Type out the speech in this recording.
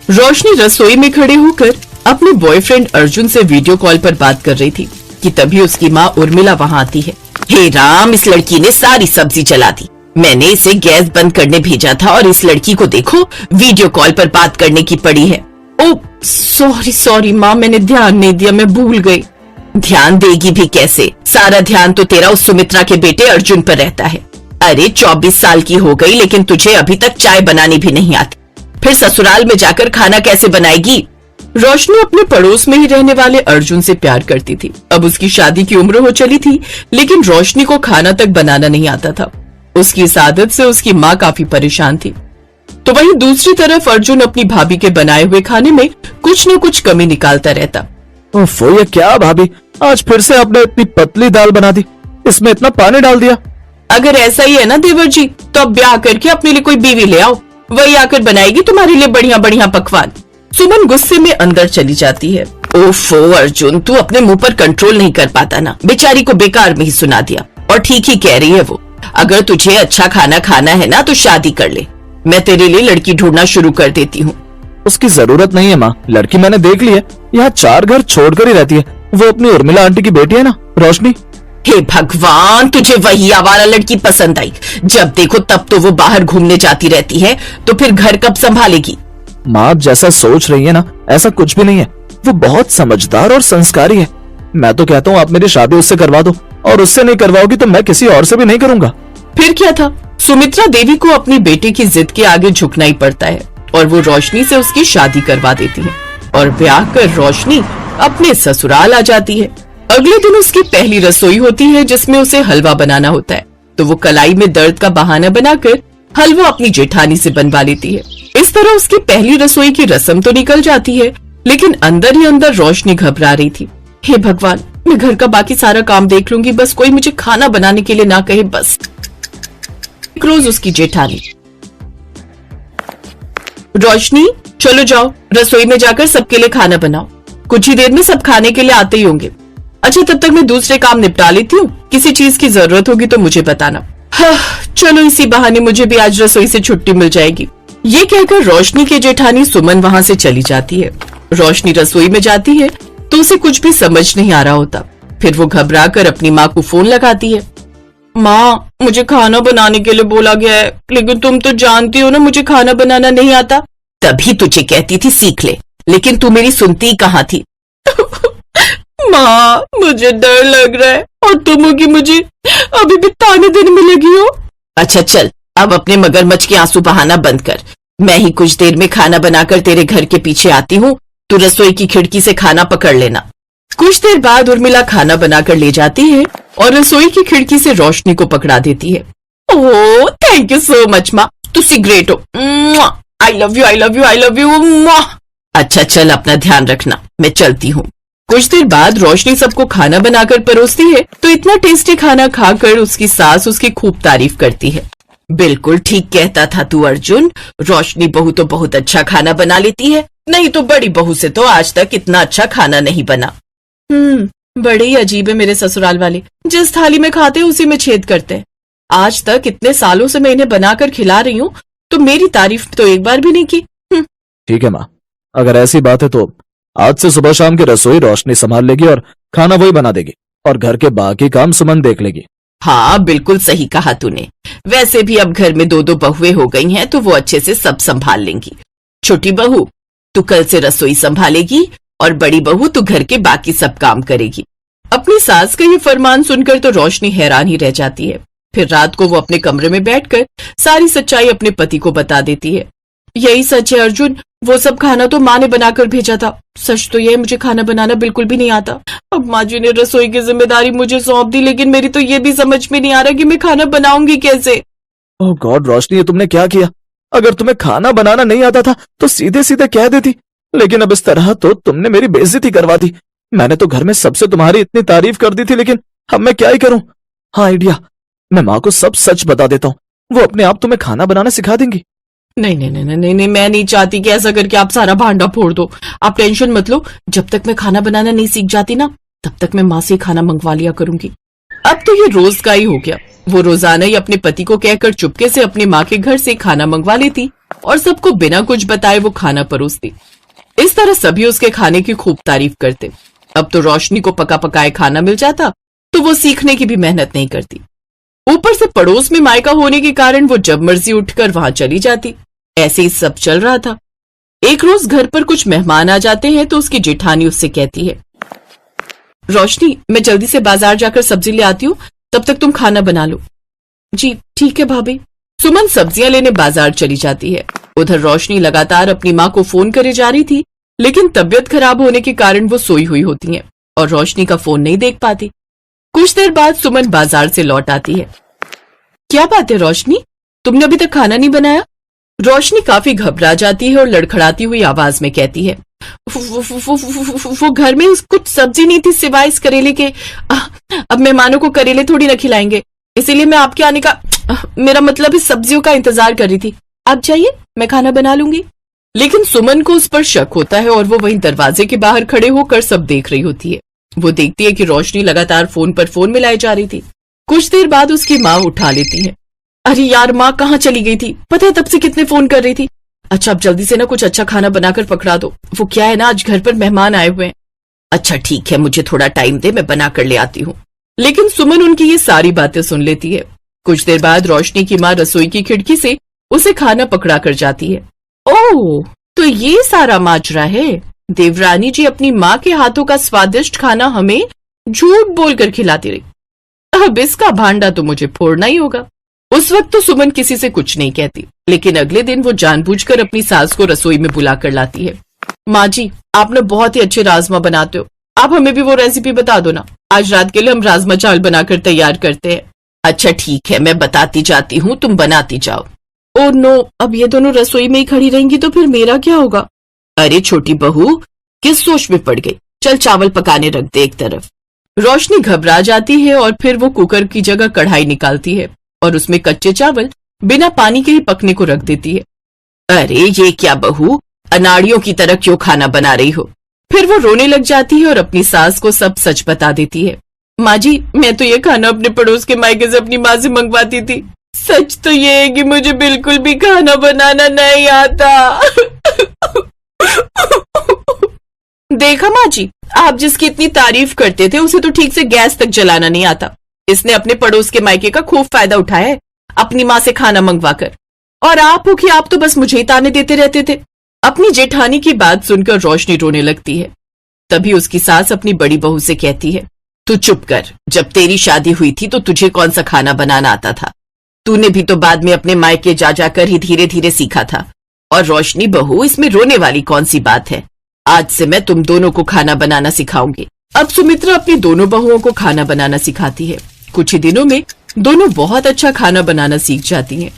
रोशनी रसोई में खड़े होकर अपने बॉयफ्रेंड अर्जुन से वीडियो कॉल पर बात कर रही थी कि तभी उसकी माँ उर्मिला वहाँ आती है। हे राम, इस लड़की ने सारी सब्जी जला दी। मैंने इसे गैस बंद करने भेजा था और इस लड़की को देखो वीडियो कॉल पर बात करने की पड़ी है। ओ सॉरी माँ, मैंने ध्यान नहीं दिया, मैं भूल गई। ध्यान देगी भी कैसे, सारा ध्यान तो तेरा उस सुमित्रा के बेटे अर्जुन पर रहता है। अरे 24 साल की हो गई लेकिन तुझे अभी तक चाय बनानी भी नहीं आती, फिर ससुराल में जाकर खाना कैसे बनाएगी। रोशनी अपने पड़ोस में ही रहने वाले अर्जुन से प्यार करती थी। अब उसकी शादी की उम्र हो चली थी लेकिन रोशनी को खाना तक बनाना नहीं आता था। उसकी इस आदत से उसकी माँ काफी परेशान थी। तो वहीं दूसरी तरफ अर्जुन अपनी भाभी के बनाए हुए खाने में कुछ न कुछ कमी निकालता रहता। ओफो, ये क्या भाभी, आज फिर से आपने इतनी पतली दाल बना दी, इसमें इतना पानी डाल दिया। अगर ऐसा ही है ना देवर जी, तो अब ब्याह करके अपने लिए कोई बीवी ले आओ, वही आकर बनाएगी तुम्हारे लिए बढ़िया बढ़िया पकवान। सुमन गुस्से में अंदर चली जाती है। ओफो अर्जुन, तू अपने मुंह पर कंट्रोल नहीं कर पाता ना, बेचारी को बेकार में ही सुना दिया। और ठीक ही कह रही है वो, अगर तुझे अच्छा खाना खाना है ना तो शादी कर ले, मैं तेरे लिए लड़की ढूंढना शुरू कर देती हूँ। उसकी जरूरत नहीं है माँ, लड़की मैंने देख ली है, यहाँ 4 घर छोड़कर ही रहती है। वो अपनी उर्मिला आंटी की बेटी है ना, रोशनी। हे भगवान, तुझे वही आवारा लड़की पसंद आई, जब देखो तब तो वो बाहर घूमने जाती रहती है, तो फिर घर कब संभालेगी। माँ आप जैसा सोच रही है ना, ऐसा कुछ भी नहीं है। वो बहुत समझदार और संस्कारी है। मैं तो कहता हूँ आप मेरी शादी उससे करवा दो, और उससे नहीं करवाओगी तो मैं किसी और से भी नहीं करूंगा। फिर क्या था, सुमित्रा देवी को अपनी बेटी की जिद के आगे झुकना ही पड़ता है और वो रोशनी से उसकी शादी करवा देती है और ब्याह कर रोशनी अपने ससुराल आ जाती है। अगले दिन उसकी पहली रसोई होती है जिसमें उसे हलवा बनाना होता है, तो वो कलाई में दर्द का बहाना बनाकर हलवा अपनी जेठानी से बनवा लेती है। इस तरह उसकी पहली रसोई की रस्म तो निकल जाती है लेकिन अंदर ही अंदर रोशनी घबरा रही थी। हे भगवान, मैं घर का बाकी सारा काम देख लूंगी, बस कोई मुझे खाना बनाने के लिए ना कहे बस। एक रोज उसकी जेठानी, रोशनी चलो जाओ रसोई में जाकर सबके लिए खाना बनाओ, कुछ ही देर में सब खाने के लिए आते ही होंगे। अच्छा तब तक मैं दूसरे काम निपटा लेती हूँ, किसी चीज की जरूरत होगी तो मुझे बताना। हाँ, चलो इसी बहाने मुझे भी आज रसोई से छुट्टी मिल जाएगी। ये कहकर रोशनी की जेठानी सुमन वहाँ से चली जाती है। रोशनी रसोई में जाती है तो उसे कुछ भी समझ नहीं आ रहा होता। फिर वो घबरा कर अपनी माँ को फोन लगाती है। माँ, मुझे खाना बनाने के लिए बोला गया है, लेकिन तुम तो जानती हो ना मुझे खाना बनाना नहीं आता। तभी तुझे कहती थी सीख ले, लेकिन तू मेरी सुनती कहाँ थी। माँ, मुझे डर लग रहा है और तुम होगी मुझे अभी भी ताने देने में लगी हो। अच्छा चल, अब अपने मगरमच्छ के आंसू बहाना बंद कर, मैं ही कुछ देर में खाना बनाकर तेरे घर के पीछे आती हूँ, तू रसोई की खिड़की से खाना पकड़ लेना। कुछ देर बाद उर्मिला खाना बनाकर ले जाती है और रसोई की खिड़की से रोशनी को पकड़ा देती है। Oh thank you so much माँ, तुसी ग्रेट हो, I love you I love you I love you. अच्छा चल, अपना ध्यान रखना, मैं चलती हूँ। कुछ देर बाद रोशनी सबको खाना बनाकर परोसती है तो इतना टेस्टी खाना खाकर उसकी सास उसकी खूब तारीफ करती है। बिल्कुल ठीक कहता था तू अर्जुन, रोशनी बहू तो बहुत अच्छा खाना बना लेती है, नहीं तो बड़ी बहू से तो आज तक इतना अच्छा खाना नहीं बना। बड़े ही अजीब है मेरे ससुराल वाले, जिस थाली में खाते हैं उसी में छेद करते हैं। आज तक इतने सालों से मैं इन्हें बनाकर खिला रही हूँ तो मेरी तारीफ तो एक बार भी नहीं की। ठीक है माँ, अगर ऐसी बात है तो आज से सुबह शाम की रसोई रोशनी संभाल लेगी और खाना वही बना देगी और घर के बाकी काम सुमन देख लेगी। हाँ बिल्कुल सही कहा तूने, वैसे भी अब घर में 2-2 बहुएं हो गई हैं तो वो अच्छे से सब संभाल लेंगी। छोटी बहू तू कल से रसोई संभालेगी और बड़ी बहू तू घर के बाकी सब काम करेगी। अपनी सास का ये फरमान सुनकर तो रोशनी हैरान ही रह जाती है। फिर रात को वो अपने कमरे में बैठकर सारी सच्चाई अपने पति को बता देती है। यही सच है अर्जुन, वो सब खाना तो माँ ने बनाकर भेजा था। सच तो ये मुझे खाना बनाना बिल्कुल भी नहीं आता। अब माँ जी ने रसोई की जिम्मेदारी मुझे सौंप दी, लेकिन मेरी तो ये भी समझ में नहीं आ रहा कि मैं खाना बनाऊंगी कैसे। ओह गॉड रोशनी, ये तुमने क्या किया? अगर तुम्हें खाना बनाना नहीं आता था तो सीधे सीधे कह देती, लेकिन अब इस तरह तो तुमने मेरी बेइज्जती करवा दी। मैंने तो घर में सबसे तुम्हारी इतनी तारीफ कर दी थी, लेकिन अब मैं क्या ही करूं? हाँ आइडिया, मैं माँ को सब सच बता देता हूँ, वो अपने आप तुम्हें खाना बनाना सिखा देंगी। नहीं नहीं नहीं नहीं नहीं, मैं नहीं चाहती कि ऐसा करके आप सारा भांडा फोड़ दो। आप टेंशन मत लो, जब तक मैं खाना बनाना नहीं सीख जाती ना तब तक मैं माँ से खाना मंगवा लिया करूंगी। अब तो ये रोज का ही हो गया। वो रोजाना ही अपने पति को कहकर चुपके से अपनी माँ के घर से खाना मंगवा लेती और सबको बिना कुछ बताए वो खाना परोसती। इस तरह सभी उसके खाने की खूब तारीफ करते। अब तो रोशनी को पका पकाए खाना मिल जाता तो वो सीखने की भी मेहनत नहीं करती। ऊपर से पड़ोस में मायका होने के कारण वो जब मर्जी उठकर वहां चली जाती। ऐसे ही सब चल रहा था। एक रोज घर पर कुछ मेहमान आ जाते हैं तो उसकी जेठानी उससे कहती है, रोशनी मैं जल्दी से बाजार जाकर सब्जी ले आती हूँ, तब तक तुम खाना बना लो। जी ठीक है भाभी। सुमन सब्जियां लेने बाजार चली जाती है। उधर रोशनी लगातार अपनी माँ को फोन करे जा रही थी, लेकिन तबीयत खराब होने के कारण वो सोई हुई होती है और रोशनी का फोन नहीं देख पाती। कुछ देर बाद सुमन बाजार से लौट आती है। क्या बात है रोशनी, तुमने अभी तक खाना नहीं बनाया? रोशनी काफी घबरा जाती है और लड़खड़ाती हुई आवाज में कहती है, वो घर में कुछ सब्जी नहीं थी सिवाय इस करेले के। अब मेहमानों को करेले थोड़ी न खिलाएंगे, इसीलिए मैं आपके आने का मेरा मतलब इस सब्जियों का इंतजार कर रही थी। आप जाइए, मैं खाना बना लूंगी। लेकिन सुमन को उस पर शक होता है और वो वहीं दरवाजे के बाहर खड़े होकर सब देख रही होती है। वो देखती है कि रोशनी लगातार फोन पर फोन मिलाई जा रही थी। कुछ देर बाद उसकी माँ उठा लेती है। अरे यार, माँ कहाँ चली गई थी? पता है तब से कितने फोन कर रही थी। अच्छा अब जल्दी से ना कुछ अच्छा खाना बनाकर पकड़ा दो। वो क्या है ना, आज घर पर मेहमान आए हुए हैं। अच्छा ठीक है, मुझे थोड़ा टाइम दे, मैं बना कर ले आती हूँ। लेकिन सुमन उनकी ये सारी बातें सुन लेती है। कुछ देर बाद रोशनी की माँ रसोई की खिड़की से उसे खाना पकड़ा कर जाती है। ओह, तो ये सारा माजरा है। देवरानी जी अपनी माँ के हाथों का स्वादिष्ट खाना हमें झूठ बोलकर खिलाती रही। अब इसका भांडा तो मुझे फोड़ना ही होगा। उस वक्त तो सुमन किसी से कुछ नहीं कहती, लेकिन अगले दिन वो जानबूझकर अपनी सास को रसोई में बुला कर लाती है। माँ जी, आप ना बहुत ही अच्छे राजमा बनाते हो, आप हमें भी वो रेसिपी बता दो ना। आज रात के लिए हम राजमा चावल बनाकर तैयार करते हैं। अच्छा ठीक है, मैं बताती जाती हूँ, तुम बनाती जाओ। ओह नो, अब ये दोनों रसोई में ही खड़ी रहेंगी तो फिर मेरा क्या होगा? अरे छोटी बहू, किस सोच में पड़ गई? चल चावल पकाने रख दे एक तरफ। रोशनी घबरा जाती है और फिर वो कुकर की जगह कढ़ाई निकालती है और उसमें कच्चे चावल बिना पानी के ही पकने को रख देती है। अरे ये क्या बहू, अनाड़ियों की तरह क्यों खाना बना रही हो? फिर वो रोने लग जाती है और अपनी सास को सब सच बता देती है। माँ जी, मैं तो ये खाना अपने पड़ोस के मायके से अपनी माँ से मंगवाती थी। सच तो ये है कि मुझे बिल्कुल भी खाना बनाना नहीं आता। देखा माँ जी, आप जिसकी इतनी तारीफ करते थे उसे तो ठीक से गैस तक जलाना नहीं आता। इसने अपने पड़ोस के मायके का खूब फायदा उठाया है अपनी माँ से खाना मंगवाकर। और आप हो कि आप तो बस मुझे ही ताने देते रहते थे। अपनी जेठानी की बात सुनकर रोशनी रोने लगती है। तभी उसकी सास अपनी बड़ी बहू से कहती है, तू चुप कर, जब तेरी शादी हुई थी तो तुझे कौन सा खाना बनाना आता था? तूने भी तो बाद में अपने मायके जा जाकर ही धीरे धीरे सीखा था। और रोशनी बहू, इसमें रोने वाली कौन सी बात है? आज से मैं तुम दोनों को खाना बनाना सिखाऊंगी। अब सुमित्रा अपनी दोनों बहुओं को खाना बनाना सिखाती है। कुछ ही दिनों में दोनों बहुत अच्छा खाना बनाना सीख जाती हैं।